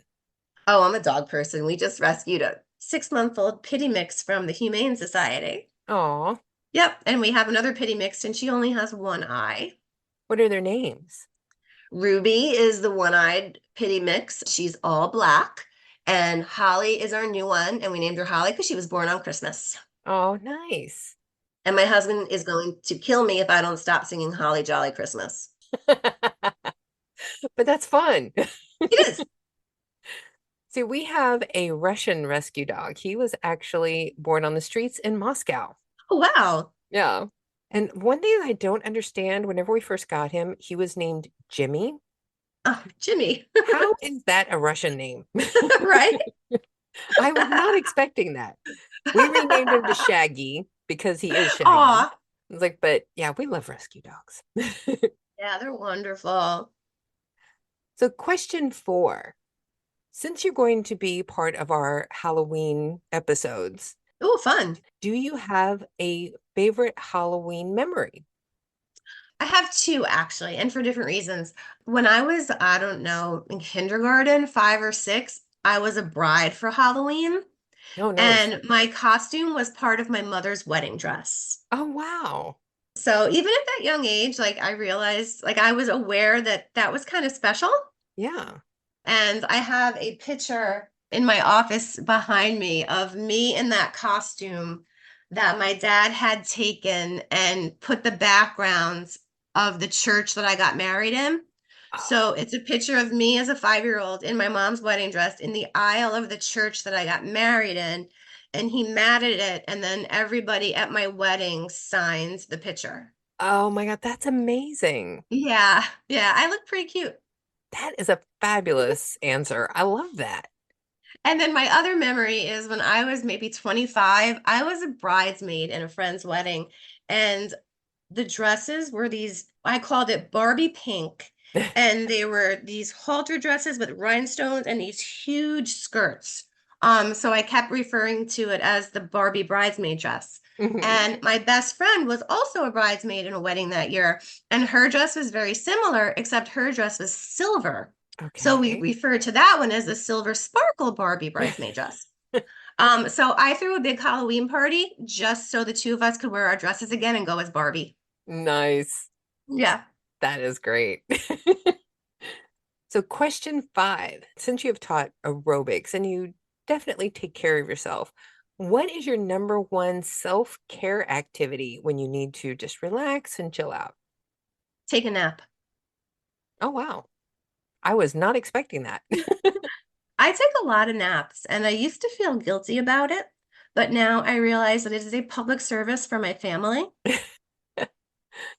Oh, I'm a dog person. We just rescued a 6-month-old pitty mix from the Humane Society. Aw, Yep, and we have another pitty mix, and she only has one eye. what are their names? Ruby is the one-eyed pitty mix. She's all black. And Holly is our new one, and we named her Holly because she was born on Christmas. Oh, nice. And my husband is going to kill me if I don't stop singing Holly Jolly Christmas. But that's fun. It is. See, we have a Russian rescue dog. He was actually born on the streets in Moscow. Oh, wow. Yeah. And one thing I don't understand, whenever we first got him, he was named Jimmy. Oh, Jimmy, How is that a Russian name? right? I was not expecting that. We renamed him to Shaggy because he is Shaggy. Aw. I was like, but yeah, we love rescue dogs. Yeah, they're wonderful. So, question four. Since you're going to be part of our Halloween episodes, Oh, fun. do you have a favorite Halloween memory? I have two actually, and for different reasons. When I was, I don't know, in kindergarten, 5 or 6, I was a bride for Halloween, Oh, nice. and my costume was part of my mother's wedding dress. Oh, wow. So even at that young age, like I realized, like I was aware that that was kind of special. Yeah. And I have a picture in my office behind me of me in that costume that my dad had taken and put the backgrounds of the church that I got married in. So Oh, it's a picture of me as a 5-year-old in my mom's wedding dress in the aisle of the church that I got married in. And he matted it, and then everybody at my wedding signed the picture. oh my God, that's amazing. Yeah, yeah, I look pretty cute. That is a fabulous answer. I love that. And then my other memory is when I was maybe 25, I was a bridesmaid in a friend's wedding, and the dresses were these, I called it Barbie pink, and they were these halter dresses with rhinestones and these huge skirts. So I kept referring to it as the Barbie bridesmaid dress. Hmm. And my best friend was also a bridesmaid in a wedding that year, and her dress was very similar, except her dress was silver. So we Okay. refer to that one as the silver sparkle Barbie bridesmaid dress. So I threw a big Halloween party just so the two of us could wear our dresses again and go as Barbie. Nice. Yeah. That is great. So, question five, since you have taught aerobics and you definitely take care of yourself, what is your number one self-care activity when you need to just relax and chill out? Take a nap. Oh, wow. I was not expecting that. I take a lot of naps and I used to feel guilty about it, but now I realize that it is a public service for my family.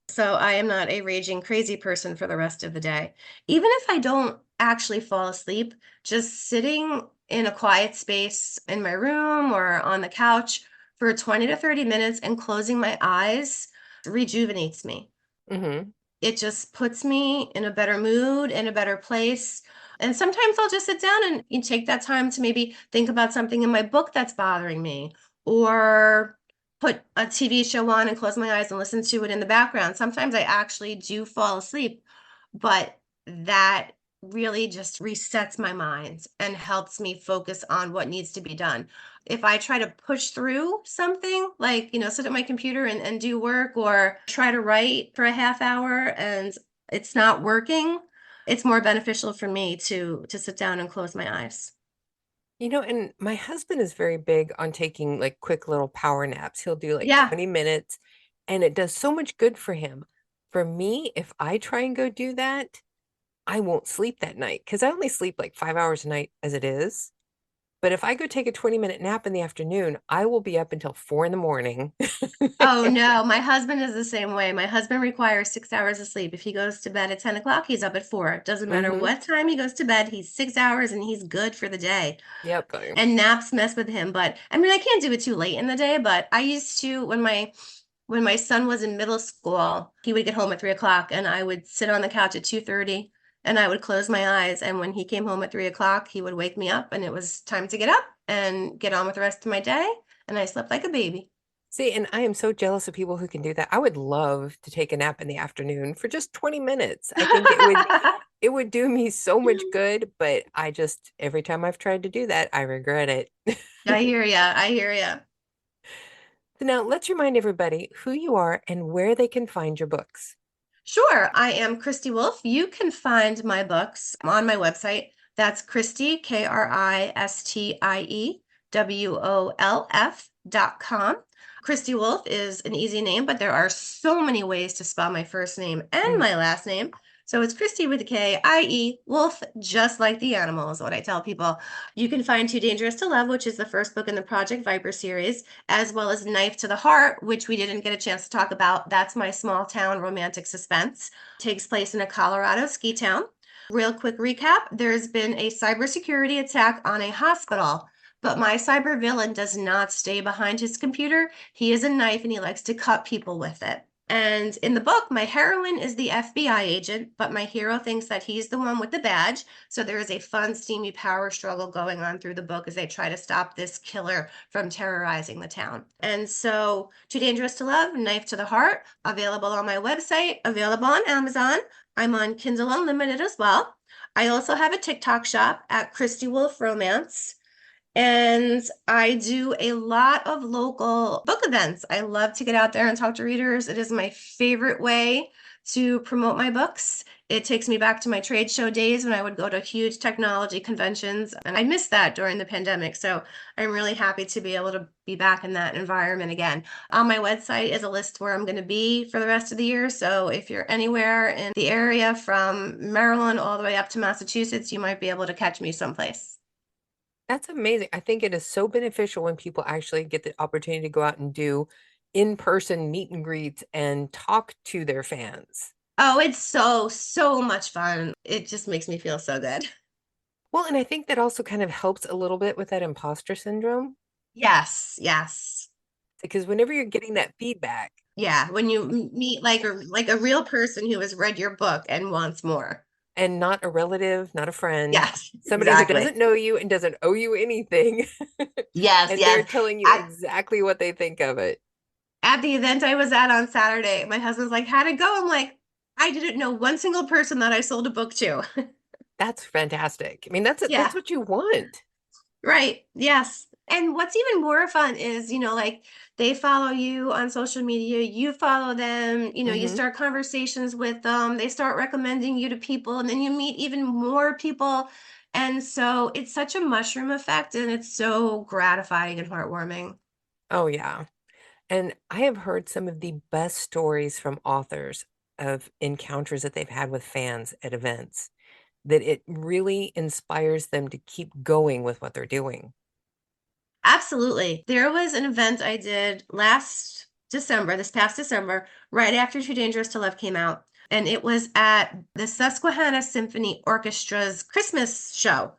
So I am not a raging crazy person for the rest of the day. Even if I don't actually fall asleep, just sitting in a quiet space in my room or on the couch for 20 to 30 minutes and closing my eyes rejuvenates me. Hmm. It just puts me in a better mood, in a better place. And sometimes I'll just sit down and take that time to maybe think about something in my book that's bothering me, or put a TV show on and close my eyes and listen to it in the background. Sometimes I actually do fall asleep, but that really just resets my mind and helps me focus on what needs to be done. If I try to push through something, like, sit at my computer and do work, or try to write for a half hour and it's not working, it's more beneficial for me to sit down and close my eyes. And my husband is very big on taking like quick little power naps. He'll do like Yeah. 20 minutes and it does so much good for him. For me, if I try and go do that, I won't sleep that night because I only sleep like 5 hours a night as it is. But if I go take a 20-minute nap in the afternoon, I will be up until 4 in the morning. Oh no, my husband is the same way. My husband requires 6 hours of sleep. If he goes to bed at 10 o'clock, he's up at 4. It doesn't matter Hmm. what time he goes to bed, he's 6 hours and he's good for the day. Yep. And naps mess with him. But I mean, I can't do it too late in the day, but I used to when my son was in middle school, he would get home at 3 o'clock and I would sit on the couch at 2:30 and I would close my eyes. And when he came home at 3 o'clock, he would wake me up and it was time to get up and get on with the rest of my day. And I slept like a baby. See, and I am so jealous of people who can do that. I would love to take a nap in the afternoon for just 20 minutes. I think it would do me so much good, but I just every time I've tried to do that, I regret it. I hear ya. I hear ya. So now let's remind everybody who you are and where they can find your books. Sure. I am Kristie Wolf. You can find my books on my website. That's Kristie, KristieWolf.com. Kristie Wolf is an easy name, but there are so many ways to spell my first name and Mm. my last name. So it's Kristie with a K-I-E, Wolf, just like the animal is what I tell people. You can find Too Dangerous to Love, which is the first book in the Project VIPER series, as well as Knife to the Heart, which we didn't get a chance to talk about. That's my small town romantic suspense. Takes place in a Colorado ski town. Real quick recap, there's been a cybersecurity attack on a hospital, but my cyber villain does not stay behind his computer. He is a knife and he likes to cut people with it. And in the book, my heroine is the FBI agent, but my hero thinks that he's the one with the badge. So there is a fun, steamy power struggle going on through the book as they try to stop this killer from terrorizing the town. And so, Too Dangerous to Love, Knife to the Heart, available on my website, available on Amazon. I'm on Kindle Unlimited as well. I also have a TikTok shop at Kristie Wolf Romance. And I do a lot of local book events. I love to get out there and talk to readers. It is my favorite way to promote my books. It takes me back to my trade show days when I would go to huge technology conventions, and I missed that during the pandemic. So I'm really happy to be able to be back in that environment again. On my website is a list where I'm going to be for the rest of the year. So if you're anywhere in the area from Maryland all the way up to Massachusetts, you might be able to catch me someplace. That's amazing. I think it is so beneficial when people actually get the opportunity to go out and do in-person meet and greets and talk to their fans. Oh, it's so, so much fun. It just makes me feel so good. Well, and I think that also kind of helps a little bit with that imposter syndrome Yes, yes. because whenever you're getting that feedback Yeah, when you meet like a real person who has read your book and wants more. and not a relative, not a friend, Yes, somebody who exactly. doesn't know you and doesn't owe you anything, Yes, and they're yes. telling you At, exactly what they think of it. at the event I was at on Saturday, my husband's like, "How'd it go?" I'm like, "I didn't know one single person that I sold a book to." That's fantastic. I mean, that's Yeah. what you want. Right. Yes. And what's even more fun is, like they follow you on social media, you follow them, you Hmm. start conversations with them, they start recommending you to people, and then you meet even more people. And so it's such a mushroom effect, and it's so gratifying and heartwarming. Oh, yeah. And I have heard some of the best stories from authors of encounters that they've had with fans at events, that it really inspires them to keep going with what they're doing. Absolutely. There was an event I did last December, this past December, right after Too Dangerous to Love came out. And it was at the Susquehanna Symphony Orchestra's Christmas show.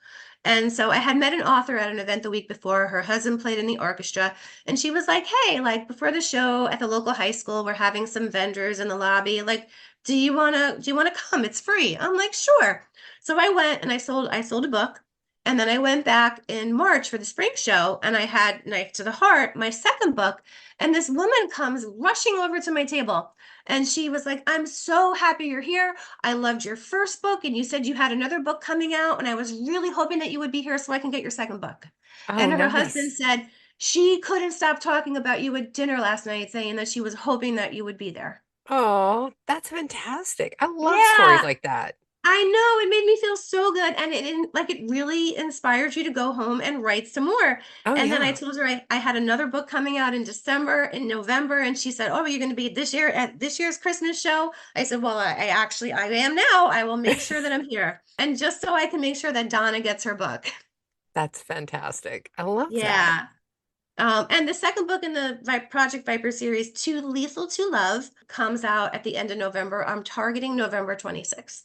And so I had met an author at an event the week before. Her husband played in the orchestra. And she was like, "Hey, like before the show at the local high school, we're having some vendors in the lobby. Like, do you wanna come? It's free." I'm like, "Sure." So I went and I sold a book. And then I went back in March for the spring show and I had Knife to the Heart, my second book. And this woman comes rushing over to my table and she was like, "I'm so happy you're here. I loved your first book and you said you had another book coming out. And I was really hoping that you would be here so I can get your second book." Oh, And her husband nice. said she couldn't stop talking about you at dinner last night, saying that she was hoping that you would be there. Oh, that's fantastic. I love stories Yeah, like that. I know. It made me feel so good. And it really inspired you to go home and write some more. Oh, And then I yeah. told her I had another book coming out in December, in November. And she said, "Oh, you're going to be this year at this year's Christmas show?" I said, "Well, I am now. I will make sure that I'm here. And just so I can make sure that Donna gets her book." That's fantastic. I love that. Yeah. And the second book in the Project Viper series, Too Lethal to Love, comes out at the end of November. I'm targeting November 26th.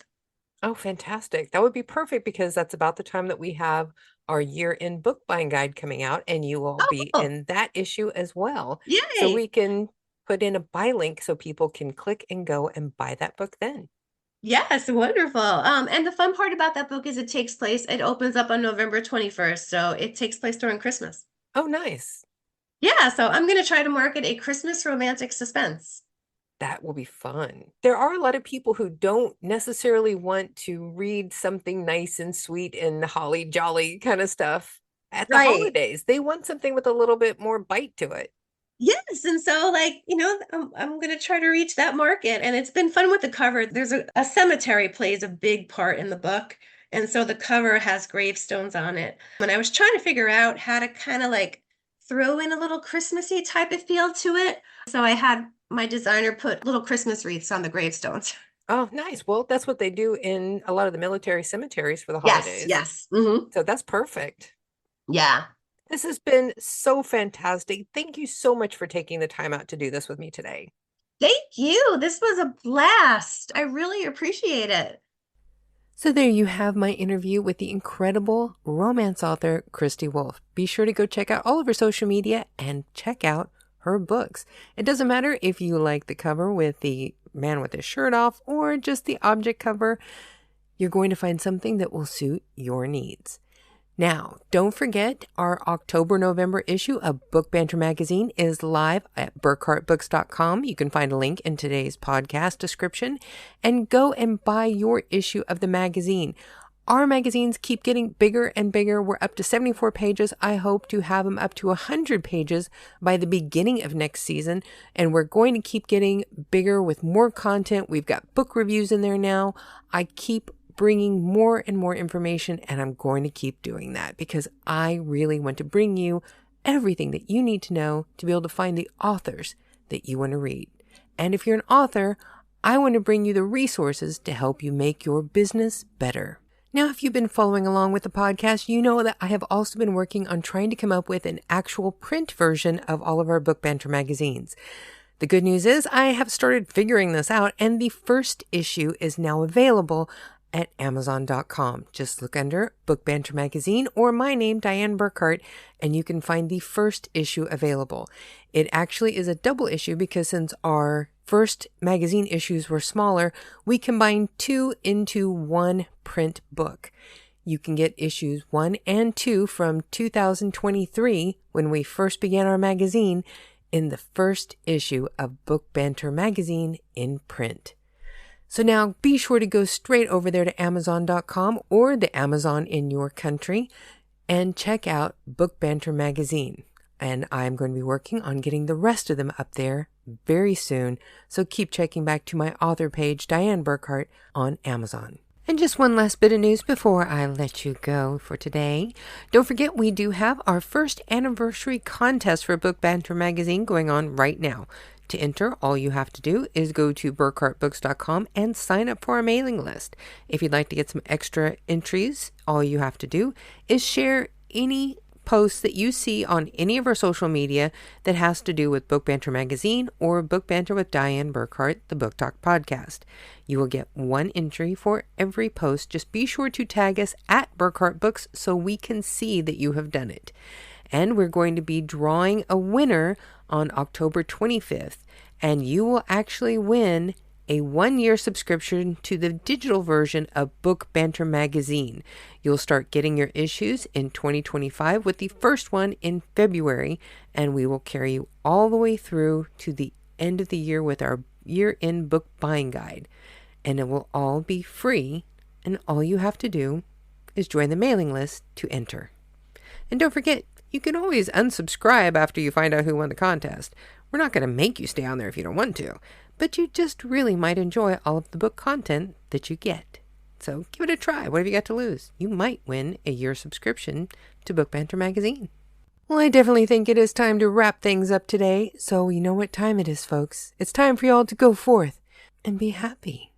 Oh, fantastic. That would be perfect because that's about the time that we have our year-end book buying guide coming out, and you will Oh, be cool. in that issue as well. So we Yay. can put in a buy link so people can click and go and buy that book then. Yes, wonderful. And the fun part about that book is it opens up on November 21st. So it takes place during Christmas. Oh, nice. Yeah, so I'm going to try to market a Christmas romantic suspense. That will be fun. There are a lot of people who don't necessarily want to read something nice and sweet and holly jolly kind of stuff at the Right. holidays. They want something with a little bit more bite to it. Yes, and so I'm going to try to reach that market, and it's been fun with the cover. There's a cemetery plays a big part in the book, and so the cover has gravestones on it. And I was trying to figure out how to kind of like throw in a little Christmassy type of feel to it. So I had my designer put little Christmas wreaths on the gravestones. Oh, nice. Well, that's what they do in a lot of the military cemeteries for the Yes, holidays. yes. Hmm. So that's perfect. Yeah. This has been so fantastic. Thank you so much for taking the time out to do this with me today. Thank you. This was a blast. I really appreciate it. So there you have my interview with the incredible romance author, Kristie Wolf. Be sure to go check out all of her social media and check out her books. It doesn't matter if you like the cover with the man with his shirt off or just the object cover. You're going to find something that will suit your needs. Now, don't forget our October-November issue of Book Banter Magazine is live at burkhartbooks.com. You can find a link in today's podcast description and go and buy your issue of the magazine. Our magazines keep getting bigger and bigger. We're up to 74 pages. I hope to have them up to 100 pages by the beginning of next season. And we're going to keep getting bigger with more content. We've got book reviews in there now. I keep bringing more and more information, and I'm going to keep doing that because I really want to bring you everything that you need to know to be able to find the authors that you want to read. And if you're an author, I want to bring you the resources to help you make your business better. Now, if you've been following along with the podcast, you know that I have also been working on trying to come up with an actual print version of all of our Book Banter magazines. The good news is I have started figuring this out, and the first issue is now available at Amazon.com. Just look under Book Banter Magazine or my name, Dianne Burkhart, and you can find the first issue available. It actually is a double issue because since our first magazine issues were smaller, we combined two into one print book. You can get issues 1 and 2 from 2023, when we first began our magazine, in the first issue of Book Banter Magazine in print. So now be sure to go straight over there to Amazon.com or the Amazon in your country and check out Book Banter Magazine. And I'm going to be working on getting the rest of them up there very soon. So keep checking back to my author page, Dianne Burkhart, on Amazon. And just one last bit of news before I let you go for today. Don't forget, we do have our first anniversary contest for Book Banter Magazine going on right now. To enter, all you have to do is go to burkhartbooks.com and sign up for our mailing list. If you'd like to get some extra entries, all you have to do is share any posts that you see on any of our social media that has to do with Book Banter Magazine or Book Banter with Dianne Burkhart, the Book Talk podcast. You will get one entry for every post. Just be sure to tag us at Burkhart Books so we can see that you have done it. And we're going to be drawing a winner on October 25th, and you will actually win a 1-year subscription to the digital version of Book Banter Magazine. You'll start getting your issues in 2025 with the first one in February, and we will carry you all the way through to the end of the year with our year-end book buying guide. And it will all be free, and all you have to do is join the mailing list to enter. And don't forget, you can always unsubscribe after you find out who won the contest. We're not going to make you stay on there if you don't want to, but you just really might enjoy all of the book content that you get. So give it a try. What have you got to lose? You might win a year subscription to Book Banter magazine. Well, I definitely think it is time to wrap things up today. So you know what time it is, folks. It's time for y'all to go forth and be happy.